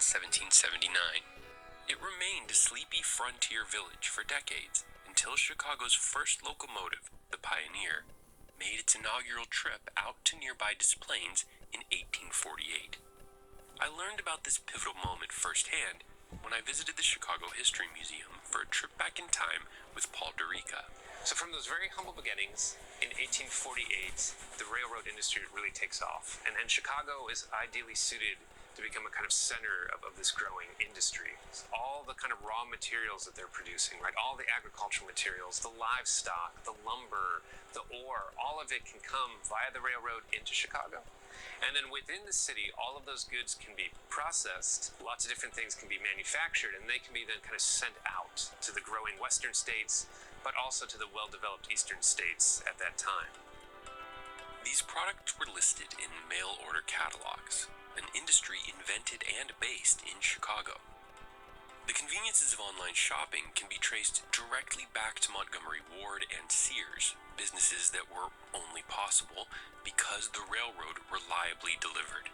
in 1779. It remained a sleepy frontier village for decades until Chicago's first locomotive, the Pioneer, made its inaugural trip out to nearby Des Plaines in 1848. I learned about this pivotal moment firsthand when I visited the Chicago History Museum for a trip back in time with Paul Derica. So from those very humble beginnings, in 1848, the railroad industry really takes off. And Chicago is ideally suited to become a kind of center of this growing industry. All the kind of raw materials that they're producing, right? All the agricultural materials, the livestock, the lumber, the ore, all of it can come via the railroad into Chicago. And then within the city, all of those goods can be processed, lots of different things can be manufactured, and they can be then kind of sent out to the growing western states, but also to the well-developed eastern states at that time. These products were listed in mail order catalogs, an industry invented and based in Chicago. The conveniences of online shopping can be traced directly back to Montgomery Ward and Sears, businesses that were only possible because the railroad reliably delivered.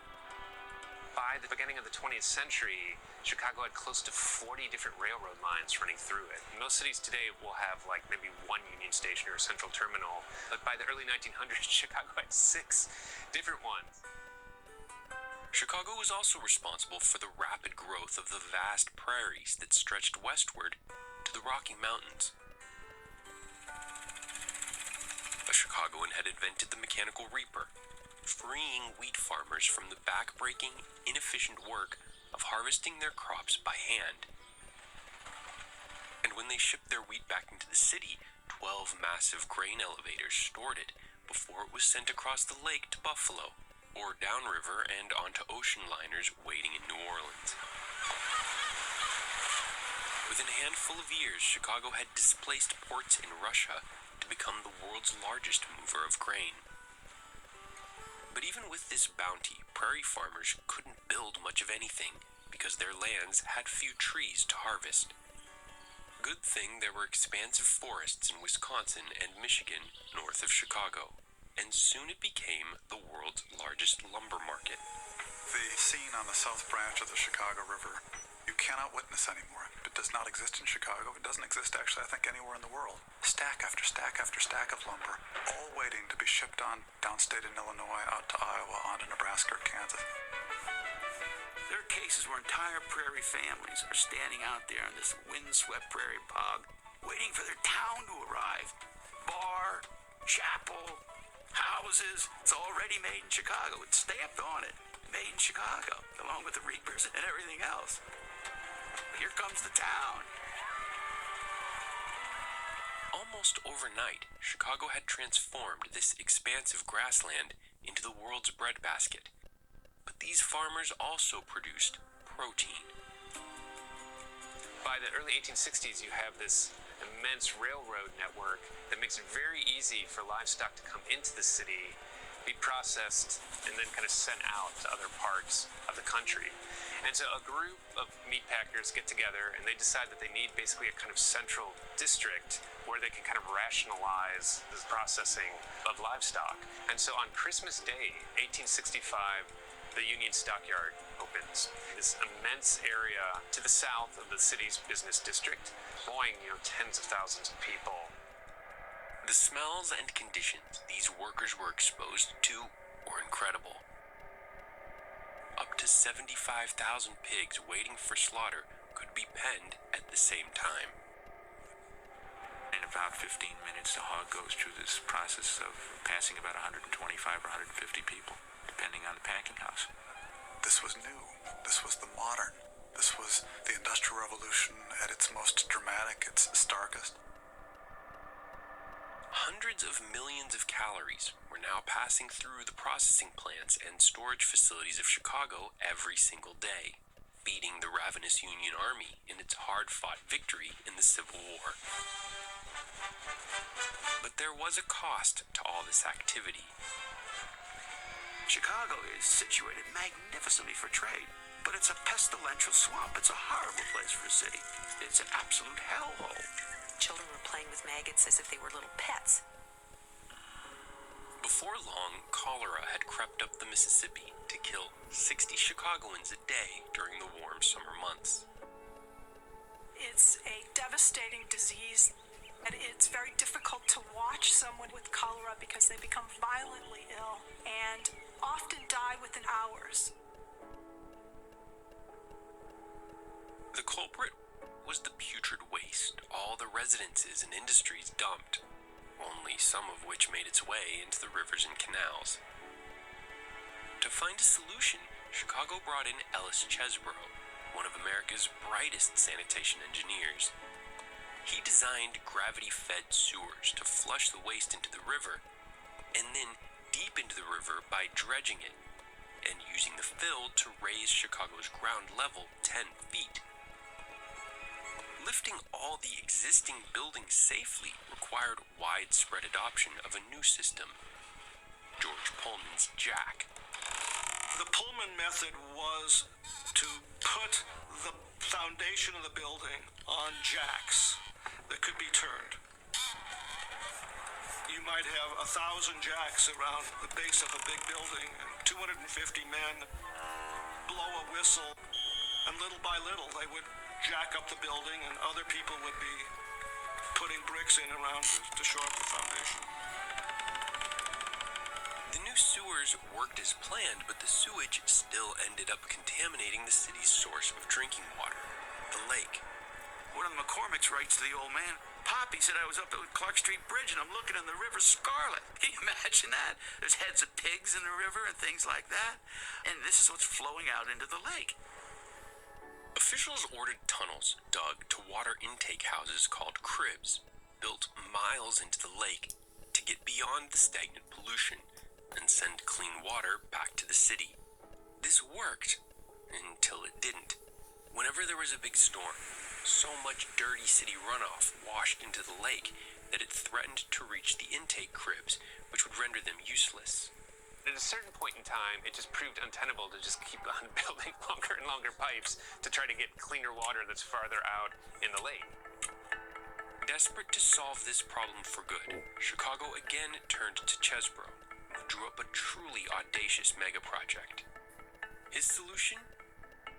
By the beginning of the 20th century, Chicago had close to 40 different railroad lines running through it. Most cities today will have like maybe one Union Station or a central terminal, but by the early 1900s, Chicago had 6 different ones. Chicago was also responsible for the rapid growth of the vast prairies that stretched westward to the Rocky Mountains. A Chicagoan had invented the mechanical reaper, freeing wheat farmers from the back-breaking, inefficient work of harvesting their crops by hand. And when they shipped their wheat back into the city, 12 massive grain elevators stored it before it was sent across the lake to Buffalo, or downriver and onto ocean liners waiting in New Orleans. Within a handful of years, Chicago had displaced ports in Russia to become the world's largest mover of grain. But even with this bounty, prairie farmers couldn't build much of anything because their lands had few trees to harvest. Good thing there were expansive forests in Wisconsin and Michigan north of Chicago, and soon it became the world's largest lumber market. The scene on the South Branch of the Chicago River, you cannot witness anymore. It does not exist in Chicago. It doesn't exist, actually, I think, anywhere in the world. Stack after stack after stack of lumber, all waiting to be shipped on downstate in Illinois, out to Iowa, on to Nebraska or Kansas. There are cases where entire prairie families are standing out there on this windswept prairie bog, waiting for their town to arrive. Bar, chapel, houses, it's already made in Chicago. It's stamped on it, made in Chicago, along with the reapers and everything else. Here comes the town. Almost overnight, Chicago had transformed this expansive grassland into the world's breadbasket. But these farmers also produced protein. By the early 1860s, you have this immense railroad network that makes it very easy for livestock to come into the city, be processed, and then kind of sent out to other parts of the country. And so a group of meat packers get together and they decide that they need basically a kind of central district where they can kind of rationalize the processing of livestock. And so on Christmas Day, 1865, the Union Stockyard opens. This immense area to the south of the city's business district, employing, tens of thousands of people. The smells and conditions these workers were exposed to were incredible. Up to 75,000 pigs waiting for slaughter could be penned at the same time. In about 15 minutes, the hog goes through this process of passing about 125 or 150 people, depending on the packing house. This was new. This was the modern. This was the Industrial Revolution at its most dramatic, its starkest. Hundreds of millions of calories were now passing through the processing plants and storage facilities of Chicago every single day, feeding the ravenous Union Army in its hard-fought victory in the Civil War. But there was a cost to all this activity. Chicago is situated magnificently for trade, but it's a pestilential swamp. It's a horrible place for a city. It's an absolute hellhole. Children were playing with maggots as if they were little pets. Before long, cholera had crept up the Mississippi to kill 60 Chicagoans a day during the warm summer months. It's a devastating disease, and it's very difficult to watch someone with cholera because they become violently ill and often die within hours. The culprit was the putrid waste all the residences and industries dumped, only some of which made its way into the rivers and canals. To find a solution, Chicago brought in Ellis Chesbrough, one of America's brightest sanitation engineers. He designed gravity-fed sewers to flush the waste into the river, and then deep into the river by dredging it, and using the fill to raise Chicago's ground level 10 feet. Lifting all the existing buildings safely required widespread adoption of a new system, George Pullman's Jack. The Pullman method was to put the foundation of the building on jacks that could be turned. You might have 1,000 jacks around the base of a big building, and 250 men blow a whistle, and little by little they would jack up the building, and other people would be putting bricks in around to shore up the foundation. The new sewers worked as planned, but the sewage still ended up contaminating the city's source of drinking water, the lake. One of the McCormicks writes to the old man, Poppy said I was up at Clark Street Bridge and I'm looking in the river Scarlet. Can you imagine that? There's heads of pigs in the river and things like that. And this is what's flowing out into the lake. Officials ordered tunnels dug to water intake houses called cribs, built miles into the lake to get beyond the stagnant pollution and send clean water back to the city. This worked until it didn't. Whenever there was a big storm, so much dirty city runoff washed into the lake that it threatened to reach the intake cribs, which would render them useless. At a certain point in time, it just proved untenable to just keep on building longer and longer pipes to try to get cleaner water that's farther out in the lake. Desperate to solve this problem for good, Chicago again turned to Chesbrough, who drew up a truly audacious mega project. His solution?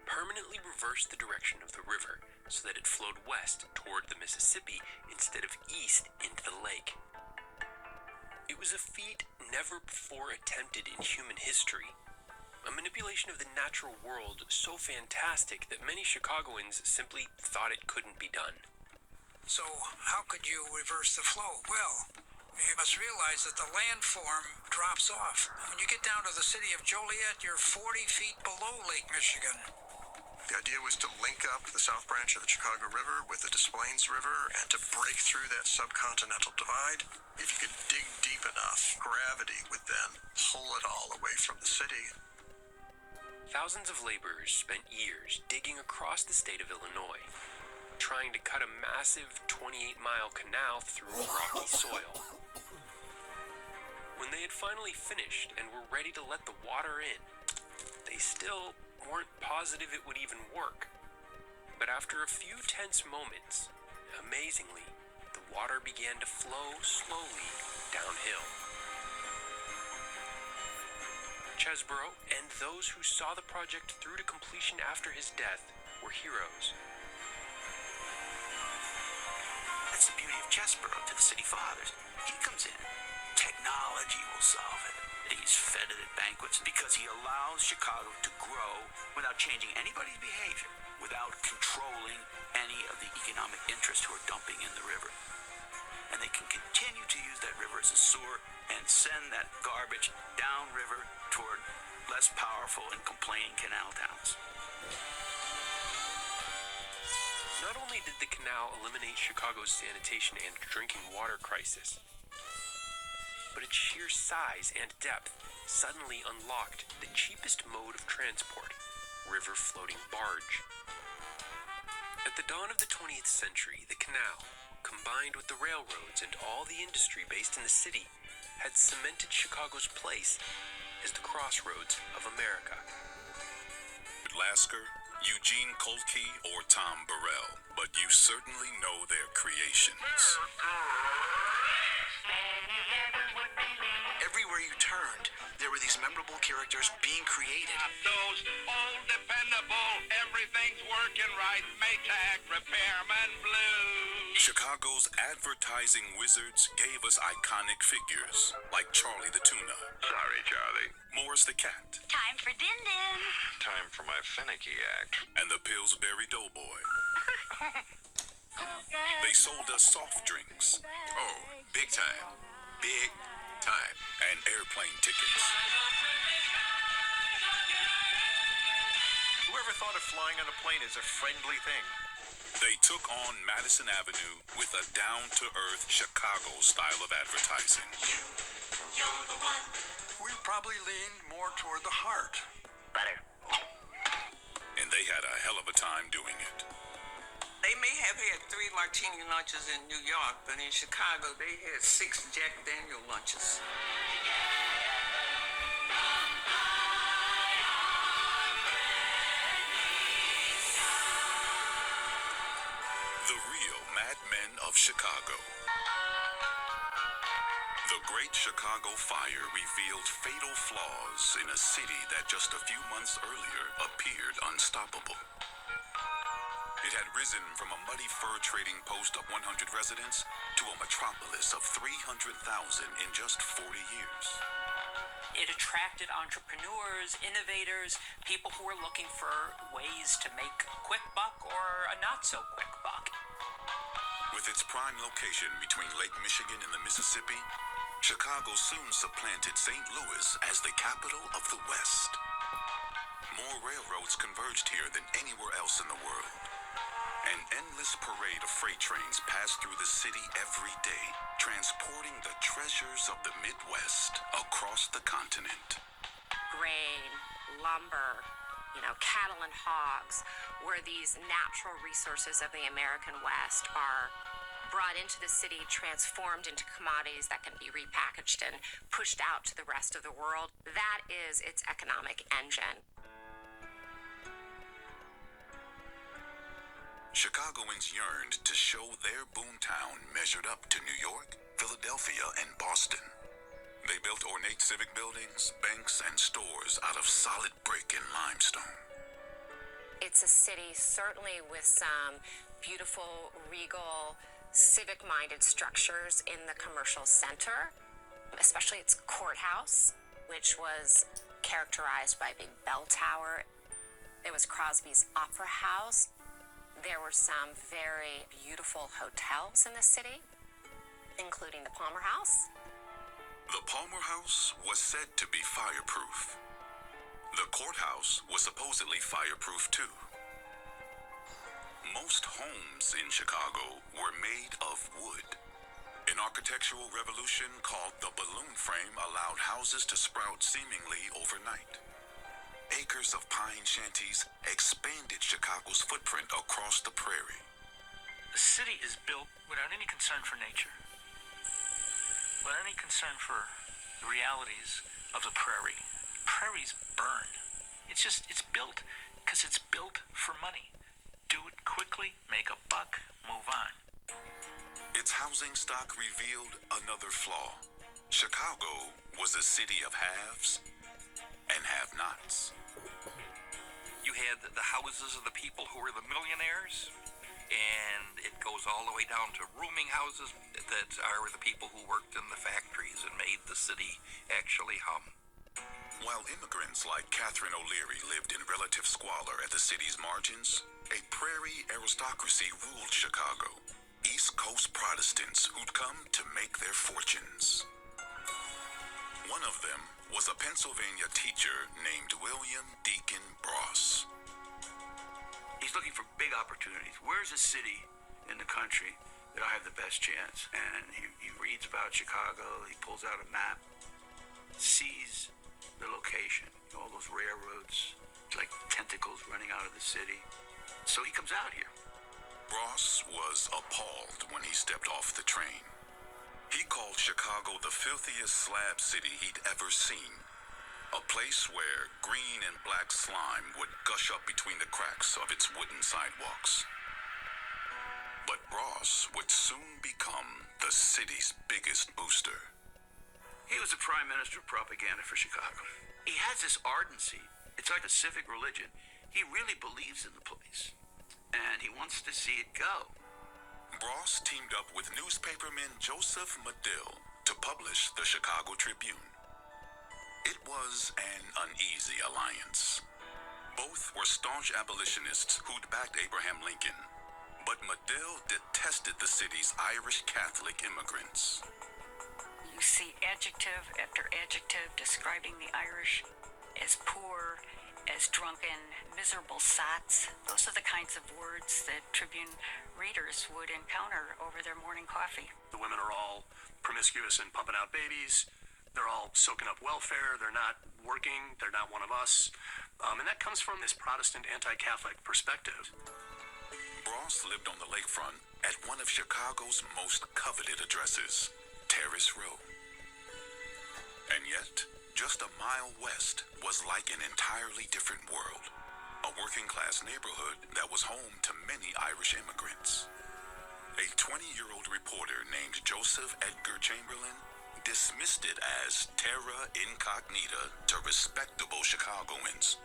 Permanently reversed the direction of the river so that it flowed west toward the Mississippi instead of east into the lake. It was a feat never before attempted in human history, a manipulation of the natural world so fantastic that many Chicagoans simply thought it couldn't be done. So how could you reverse the flow? Well, you must realize that the landform drops off. When you get down to the city of Joliet, you're 40 feet below Lake Michigan. The idea was to link up the south branch of the Chicago River with the Des Plaines River and to break through that subcontinental divide. If you could dig deep enough, gravity would then pull it all away from the city. Thousands of laborers spent years digging across the state of Illinois, trying to cut a massive 28-mile canal through rocky soil. When they had finally finished and were ready to let the water in, they still weren't positive it would even work. But after a few tense moments, amazingly, the water began to flow slowly downhill. Chesbrough and those who saw the project through to completion after his death were heroes. That's the beauty of Chesbrough to the city fathers. He comes in. Technology will solve it. He's fed it at banquets because he allows Chicago to grow without changing anybody's behavior, without controlling any of the economic interests who are dumping in the river. And they can continue to use that river as a sewer and send that garbage downriver toward less powerful and complaining canal towns. Not only did the canal eliminate Chicago's sanitation and drinking water crisis, but its sheer size and depth suddenly unlocked the cheapest mode of transport, river-floating barge. At the dawn of the 20th century, the canal, combined with the railroads and all the industry based in the city, had cemented Chicago's place as the crossroads of America. Lasker, Eugene Kolke, or Tom Burrell, but you certainly know their creations. Everywhere you happened. There were these memorable characters being created. Those old dependable, everything's working right, Maytag Repairman Blues. Chicago's advertising wizards gave us iconic figures like Charlie the Tuna, Sorry, Charlie. Morris the Cat, Time for din-din. Time for my finicky act. and the Pillsbury Doughboy. They sold us soft drinks Oh, big time. Big time. and airplane tickets. Whoever thought of flying on a plane is a friendly thing? They took on Madison Avenue with a down-to-earth Chicago style of advertising. We probably leaned more toward the heart. Butter. And they had a hell of a time doing it. They may have had 3 martini lunches in New York, but in Chicago they had 6 Jack Daniel lunches. The real madmen of Chicago. The Great Chicago Fire revealed fatal flaws in a city that just a few months earlier appeared unstoppable. It had risen from a muddy fur trading post of 100 residents to a metropolis of 300,000 in just 40 years. It attracted entrepreneurs, innovators, people who were looking for ways to make a quick buck or a not so quick buck. With its prime location between Lake Michigan and the Mississippi, Chicago soon supplanted St. Louis as the capital of the West. More railroads converged here than anywhere else in the world. An endless parade of freight trains passed through the city every day, transporting the treasures of the Midwest across the continent. Grain, lumber, cattle and hogs, where these natural resources of the American West are brought into the city, transformed into commodities that can be repackaged and pushed out to the rest of the world. That is its economic engine. Chicagoans yearned to show their boomtown measured up to New York, Philadelphia, and Boston. They built ornate civic buildings, banks, and stores out of solid brick and limestone. It's a city certainly with some beautiful, regal, civic-minded structures in the commercial center, especially its courthouse, which was characterized by a big bell tower. There was Crosby's Opera House. There were some very beautiful hotels in the city, including the Palmer House. The Palmer House was said to be fireproof. The courthouse was supposedly fireproof too. Most homes in Chicago were made of wood. An architectural revolution called the balloon frame allowed houses to sprout seemingly overnight. Acres of pine shanties expanded Chicago's footprint across the prairie. The city is built without any concern for nature, without any concern for the realities of the prairie. Prairies burn. It's built because it's built for money. Do it quickly, make a buck, move on. Its housing stock revealed another flaw. Chicago was a city of haves and have-nots. You had the houses of the people who were the millionaires, and it goes all the way down to rooming houses that are the people who worked in the factories and made the city actually hum. While immigrants like Catherine O'Leary lived in relative squalor at the city's margins, a prairie aristocracy ruled Chicago. East Coast Protestants who'd come to make their fortunes. One of them was a Pennsylvania teacher named William Deacon Bross. He's looking for big opportunities. Where's a city in the country that I have the best chance? And he reads about Chicago, he pulls out a map, sees the location, all those railroads, like tentacles running out of the city. So he comes out here. Bross was appalled when he stepped off the train. He called Chicago the filthiest slab city he'd ever seen. A place where green and black slime would gush up between the cracks of its wooden sidewalks. But Bross would soon become the city's biggest booster. He was the prime minister of propaganda for Chicago. He has this ardency. It's like a civic religion. He really believes in the place, and he wants to see it go. Bross teamed up with newspaperman Joseph Medill to publish the Chicago Tribune. It was an uneasy alliance. Both were staunch abolitionists who'd backed Abraham Lincoln, but Medill detested the city's Irish Catholic immigrants. You see adjective after adjective describing the Irish as poor, as drunken, miserable sots. Those are the kinds of words that Tribune readers would encounter over their morning coffee. The women are all promiscuous and pumping out babies. They're all soaking up welfare. They're not working. They're not one of us. And that comes from this Protestant anti-Catholic perspective. Bross lived on the lakefront at one of Chicago's most coveted addresses, Terrace Row. And yet, just a mile west was like an entirely different world. A working-class neighborhood that was home to many Irish immigrants. A 20-year-old reporter named Joseph Edgar Chamberlain dismissed it as terra incognita to respectable Chicagoans.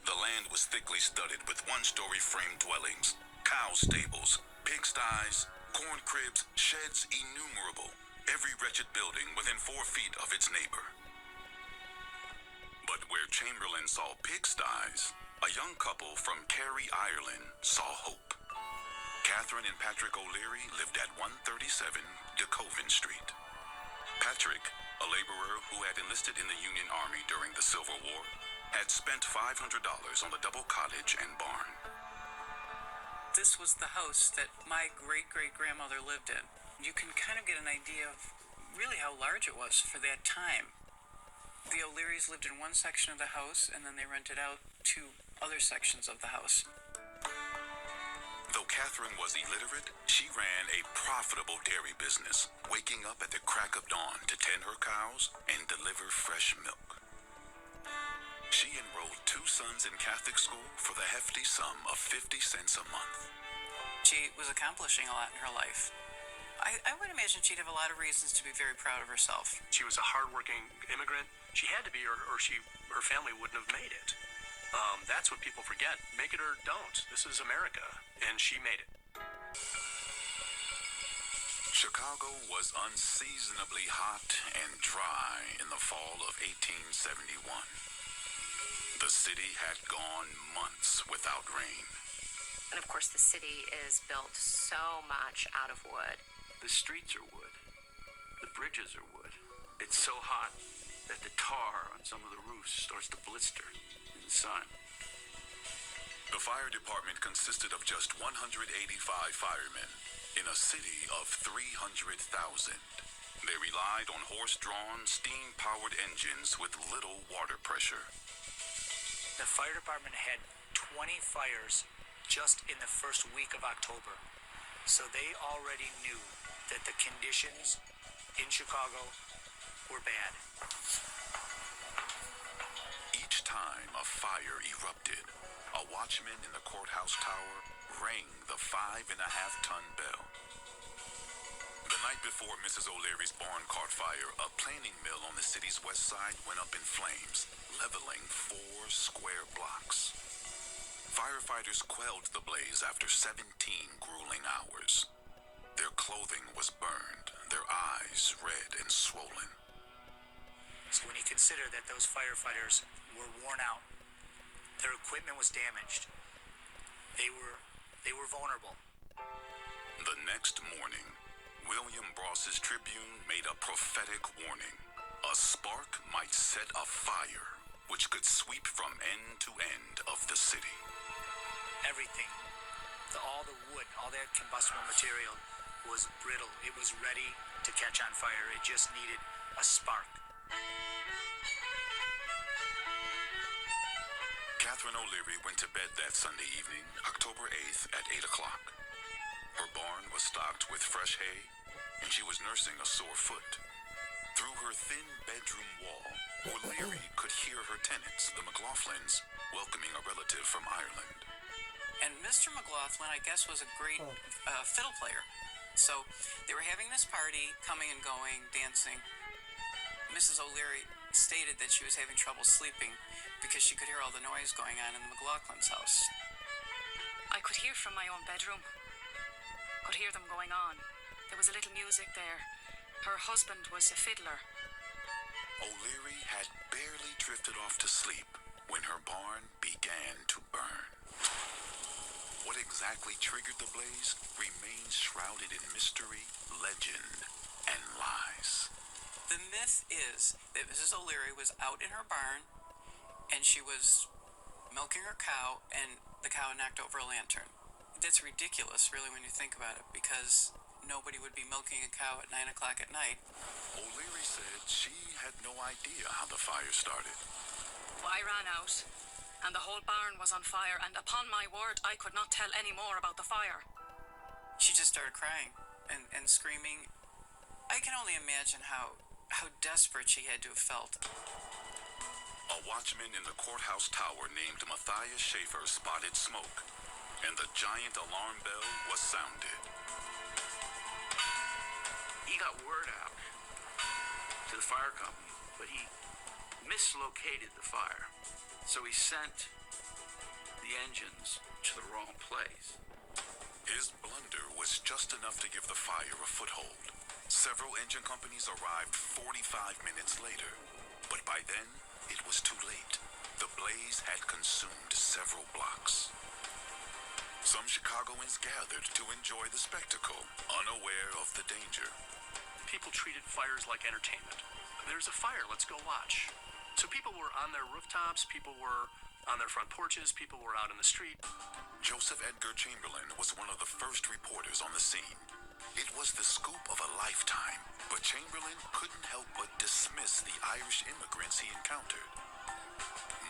The land was thickly studded with one-story frame dwellings, cow stables, pigsties, corn cribs, sheds innumerable, every wretched building within 4 feet of its neighbor. But where Chamberlain saw pigsties, a young couple from Kerry, Ireland, saw hope. Catherine and Patrick O'Leary lived at 137 DeCoven Street. Patrick, a laborer who had enlisted in the Union Army during the Civil War, had spent $500 on the double cottage and barn. This was the house that my great-great-grandmother lived in. You can kind of get an idea of really how large it was for that time. The O'Learys lived in one section of the house, and then they rented out 2 other sections of the house. Though Catherine was illiterate, she ran a profitable dairy business, waking up at the crack of dawn to tend her cows and deliver fresh milk. She enrolled 2 sons in Catholic school for the hefty sum of 50 cents a month. She was accomplishing a lot in her life. I would imagine she'd have a lot of reasons to be very proud of herself. She was a hardworking immigrant. She had to be, or her family wouldn't have made it. That's what people forget. Make it or don't. This is America, and she made it. Chicago was unseasonably hot and dry in the fall of 1871. The city had gone months without rain. And of course, the city is built so much out of wood. The streets are wood. The bridges are wood. It's so hot that the tar on some of the roofs starts to blister in the sun. The fire department consisted of just 185 firemen in a city of 300,000. They relied on horse-drawn, steam-powered engines with little water pressure. The fire department had 20 fires just in the first week of October. So they already knew that the conditions in Chicago were bad. Each time a fire erupted, a watchman in the courthouse tower rang the 5.5-ton bell. The night before Mrs. O'Leary's barn caught fire, a planing mill on the city's west side went up in flames, leveling 4 square blocks. Firefighters quelled the blaze after 17 grueling hours. Their clothing was burned, their eyes red and swollen. So when you consider that those firefighters were worn out, their equipment was damaged, they were vulnerable. The next morning, William Bross's Tribune made a prophetic warning. A spark might set a fire which could sweep from end to end of the city. Everything, all the wood, all that combustible material was brittle. It was ready to catch on fire. It just needed a spark. Catherine O'Leary went to bed that Sunday evening, October 8th at 8 o'clock. Her barn was stocked with fresh hay, and she was nursing a sore foot. Through her thin bedroom wall, O'Leary could hear her tenants, the McLaughlins, welcoming a relative from Ireland. And Mr. McLaughlin, I guess, was a great fiddle player. So they were having this party, coming and going, dancing. Mrs. O'Leary stated that she was having trouble sleeping because she could hear all the noise going on in the McLaughlin's house. I could hear from my own bedroom. Could hear them going on. There was a little music there. Her husband was a fiddler. O'Leary had barely drifted off to sleep when her barn began to burn. What exactly triggered the blaze remains shrouded in mystery, legend, and lies. The myth is that Mrs. O'Leary was out in her barn and she was milking her cow and the cow knocked over a lantern. That's ridiculous, really, when you think about it, because nobody would be milking a cow at 9 o'clock at night. O'Leary said she had no idea how the fire started. I ran out, and the whole barn was on fire, and upon my word, I could not tell any more about the fire. She just started crying and screaming. I can only imagine how desperate she had to have felt. A watchman in the courthouse tower named Matthias Schaefer spotted smoke, and the giant alarm bell was sounded. He got word out to the fire company, but he mislocated the fire. So he sent the engines to the wrong place. His blunder was just enough to give the fire a foothold. Several engine companies arrived 45 minutes later, but by then, it was too late. The blaze had consumed several blocks. Some Chicagoans gathered to enjoy the spectacle, unaware of the danger. People treated fires like entertainment. There's a fire, let's go watch. So people were on their rooftops, people were on their front porches, people were out in the street. Joseph Edgar Chamberlain was one of the first reporters on the scene. It was the scoop of a lifetime, but Chamberlain couldn't help but dismiss the Irish immigrants he encountered.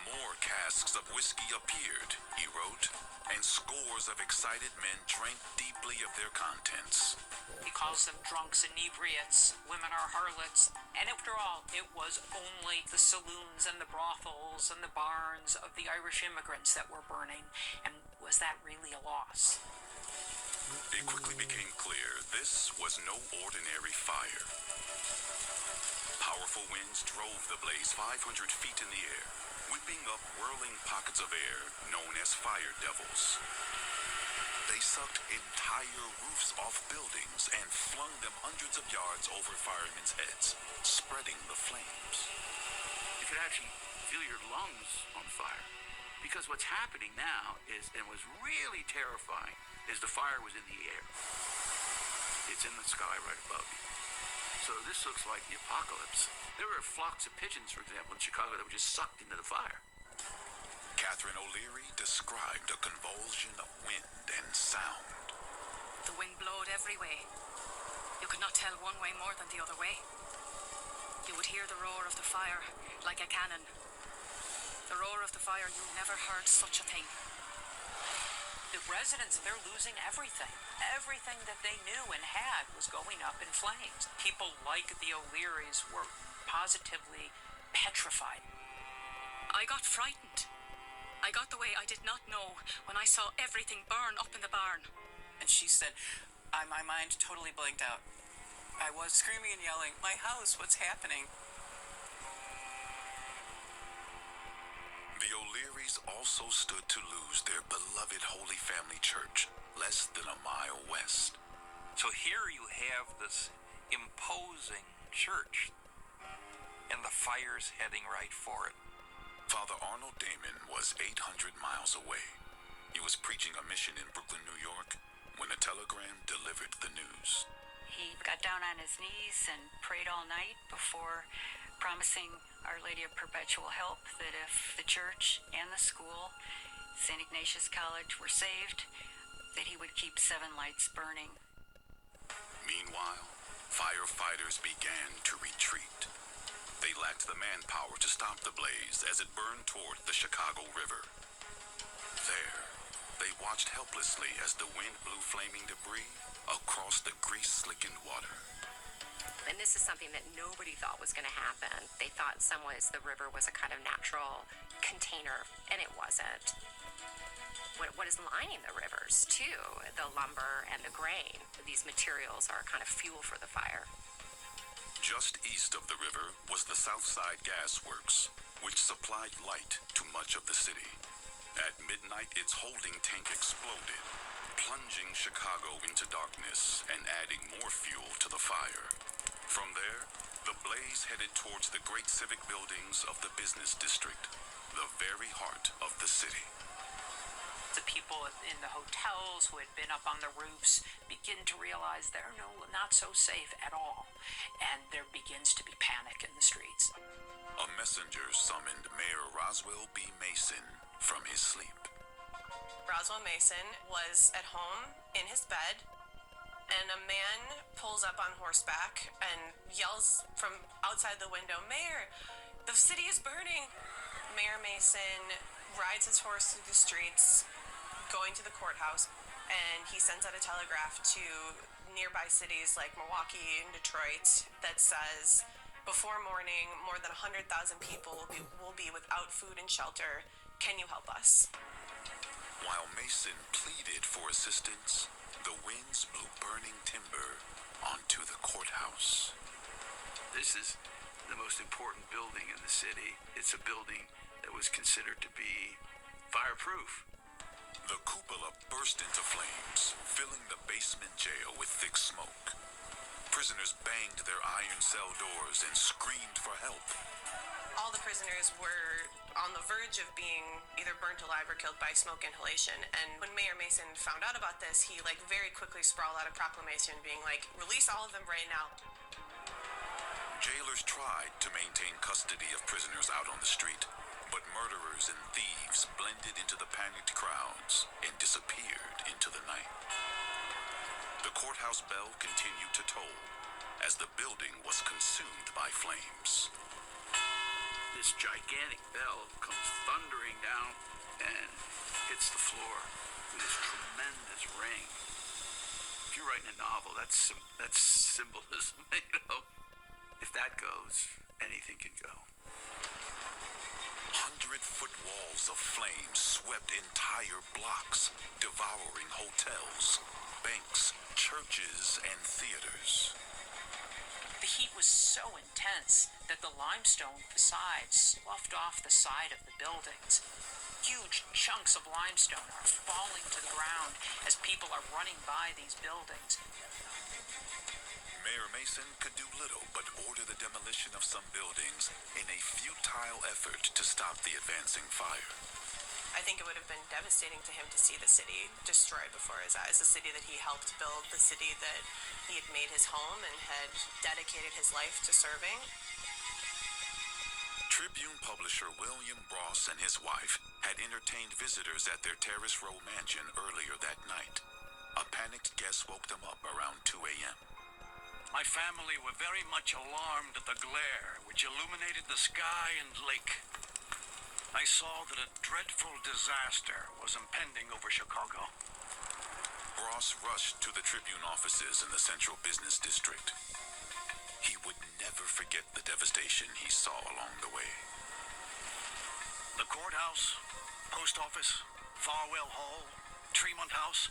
More casks of whiskey appeared, he wrote, and scores of excited men drank deeply of their contents. He calls them drunks, inebriates, women are harlots, and after all, it was only the saloons and the brothels and the barns of the Irish immigrants that were burning, and was that really a loss? It quickly became clear this was no ordinary fire. Powerful winds drove the blaze 500 feet in the air, whipping up whirling pockets of air known as fire devils. They sucked entire roofs off buildings and flung them hundreds of yards over firemen's heads, spreading the flames. You could actually feel your lungs on fire. Because what's happening now is, and was really terrifying, is the fire was in the air. It's in the sky right above you. So this looks like the apocalypse. There were flocks of pigeons, for example, in Chicago that were just sucked into the fire. Catherine O'Leary described a convulsion of wind and sound. The wind blowed every way. You could not tell one way more than the other way. You would hear the roar of the fire like a cannon. The roar of the fire, you never heard such a thing. The residents, they're losing everything. Everything that they knew and had was going up in flames. People like the O'Learys were positively petrified. I got frightened. I got the way I did not know when I saw everything burn up in the barn. And she said, my mind totally blanked out. I was screaming and yelling, "My house, what's happening?" The O'Learys also stood to lose their beloved Holy Family Church, less than a mile west. So here you have this imposing church, and the fire's heading right for it. Father Arnold Damon was 800 miles away. He was preaching a mission in Brooklyn, New York, when a telegram delivered the news. He got down on his knees and prayed all night before promising Our Lady of Perpetual Help that if the church and the school, St. Ignatius College, were saved, that he would keep 7 lights burning. Meanwhile, firefighters began to retreat. They lacked the manpower to stop the blaze as it burned toward the Chicago River. There, they watched helplessly as the wind blew flaming debris across the grease-slickened water. And this is something that nobody thought was going to happen. They thought in some ways the river was a kind of natural container, and it wasn't. What is lining the rivers, too, the lumber and the grain, these materials are kind of fuel for the fire. Just east of the river was the Southside Gas Works, which supplied light to much of the city. At midnight, its holding tank exploded, plunging Chicago into darkness and adding more fuel to the fire. From there, the blaze headed towards the great civic buildings of the business district, the very heart of the city. The people in the hotels who had been up on the roofs begin to realize they're not so safe at all, and there begins to be panic in the streets. A messenger summoned Mayor Roswell B. Mason from his sleep. Roswell Mason was at home in his bed, and a man pulls up on horseback and yells from outside the window, "Mayor, the city is burning!" Mayor Mason rides his horse through the streets, going to the courthouse, and he sends out a telegraph to nearby cities like Milwaukee and Detroit that says, before morning, more than 100,000 people will be without food and shelter. Can you help us? While Mason pleaded for assistance, the winds blew burning timber onto the courthouse. This is the most important building in the city. It's a building that was considered to be fireproof. The cupola burst into flames, filling the basement jail with thick smoke. Prisoners banged their iron cell doors and screamed for help. All the prisoners were on the verge of being either burnt alive or killed by smoke inhalation. And when Mayor Mason found out about this, he very quickly sprawled out a proclamation being like, release all of them right now. Jailers tried to maintain custody of prisoners out on the street, but murderers and thieves blended into the panicked crowds and disappeared into the night. The courthouse bell continued to toll as the building was consumed by flames. This gigantic bell comes thundering down and hits the floor with this tremendous ring. If you're writing a novel, that's symbolism, you know. If that goes, anything can go. 100-foot walls of flames swept entire blocks, devouring hotels, banks, churches, and theaters. The heat was so intense that the limestone facades sloughed off the side of the buildings. Huge chunks of limestone are falling to the ground as people are running by these buildings. Mayor Mason could do little but order the demolition of some buildings in a futile effort to stop the advancing fire. I think it would have been devastating to him to see the city destroyed before his eyes, the city that he helped build, the city that he had made his home and had dedicated his life to serving. Tribune publisher William Bross and his wife had entertained visitors at their Terrace Row mansion earlier that night. A panicked guest woke them up around 2 a.m. My family were very much alarmed at the glare which illuminated the sky and lake. I saw that a dreadful disaster was impending over Chicago. Bross rushed to the Tribune offices in the central business district. He would never forget the devastation he saw along the way. The courthouse, post office, Farwell Hall, Tremont House,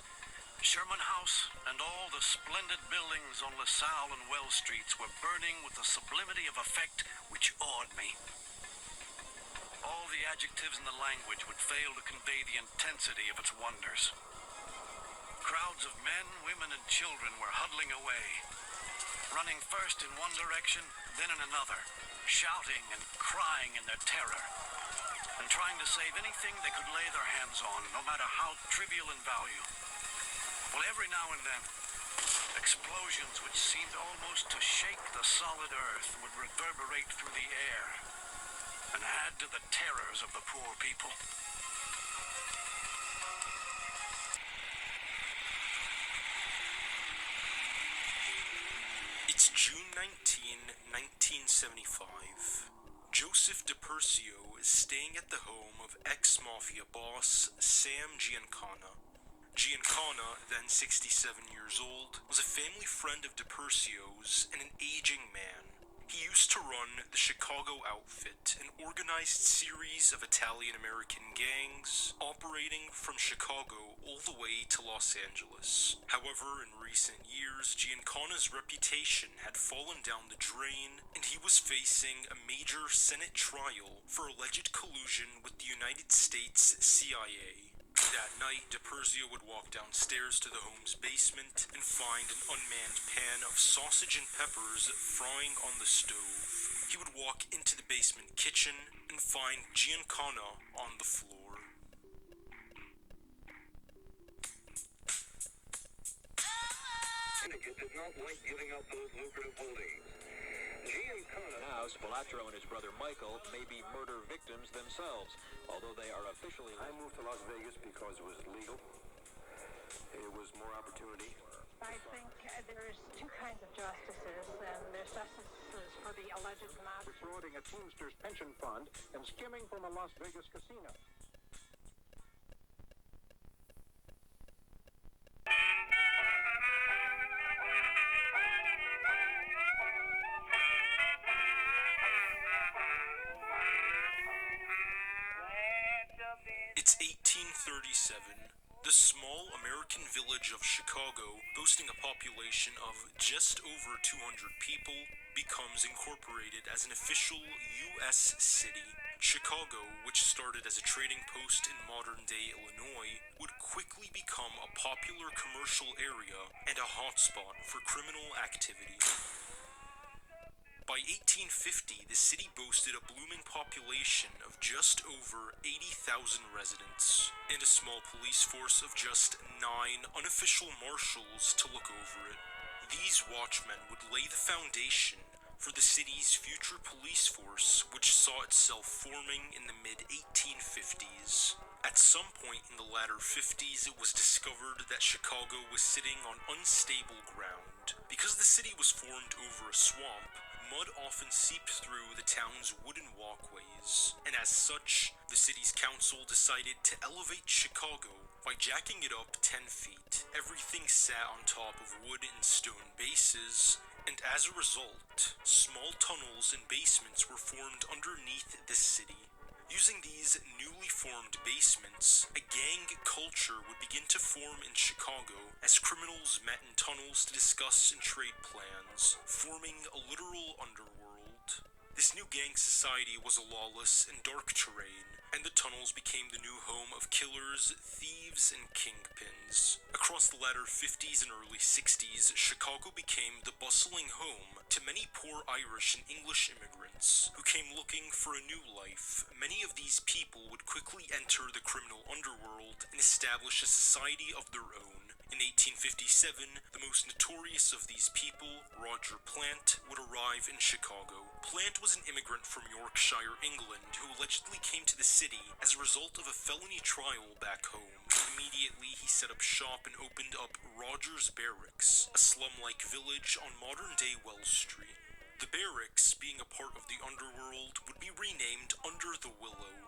Sherman House, and all the splendid buildings on LaSalle and Wells Streets were burning with a sublimity of effect which awed me. All the adjectives in the language would fail to convey the intensity of its wonders. Crowds of men, women, and children were huddling away, running first in one direction, then in another, shouting and crying in their terror, and trying to save anything they could lay their hands on, no matter how trivial in value. Well, every now and then, explosions which seemed almost to shake the solid earth would reverberate through the air and add to the terrors of the poor people. It's June 19, 1975. Joseph DiPersio is staying at the home of ex-mafia boss Sam Giancana. Giancana, then 67 years old, was a family friend of DiPersio's and an aging man. He used to run the Chicago Outfit, an organized series of Italian-American gangs operating from Chicago all the way to Los Angeles. However, in recent years, Giancana's reputation had fallen down the drain, and he was facing a major Senate trial for alleged collusion with the United States CIA. That night, DiPerzio would walk downstairs to the home's basement and find an unmanned pan of sausage and peppers frying on the stove. He would walk into the basement kitchen and find Giancana on the floor. Syndicate did not like giving up those lucrative holdings. Now, Spilatro and his brother Michael may be murder victims themselves, although they are officially... I moved to Las Vegas because it was legal. It was more opportunity. I think there's two kinds of justices, and there's justices for the alleged mob. Defrauding a Teamsters pension fund and skimming from a Las Vegas casino. It's 1837. The small American village of Chicago, boasting a population of just over 200 people, becomes incorporated as an official U.S. city. Chicago, which started as a trading post in modern-day Illinois, would quickly become a popular commercial area and a hotspot for criminal activity. By 1850, the city boasted a blooming population of just over 80,000 residents, and a small police force of just 9 unofficial marshals to look over it. These watchmen would lay the foundation for the city's future police force, which saw itself forming in the mid-1850s. At some point in the latter 50s, it was discovered that Chicago was sitting on unstable ground. Because the city was formed over a swamp, mud often seeped through the town's wooden walkways, and as such, the city's council decided to elevate Chicago by jacking it up 10 feet. Everything sat on top of wood and stone bases, and as a result, small tunnels and basements were formed underneath the city. Using these newly formed basements, a gang culture would begin to form in Chicago as criminals met in tunnels to discuss and trade plans, forming a literal underworld. This new gang society was a lawless and dark terrain, and the tunnels became the new home of killers, thieves, and kingpins. Across the latter 50s and early 60s, Chicago became the bustling home to many poor Irish and English immigrants who came looking for a new life. Many of these people would quickly enter the criminal underworld and establish a society of their own. In 1857, the most notorious of these people, Roger Plant, would arrive in Chicago. Plant was an immigrant from Yorkshire, England, who allegedly came to the city as a result of a felony trial back home. Immediately, he set up shop and opened up Rogers Barracks, a slum-like village on modern-day Wells Street. The barracks, being a part of the underworld, would be renamed Under the Willow.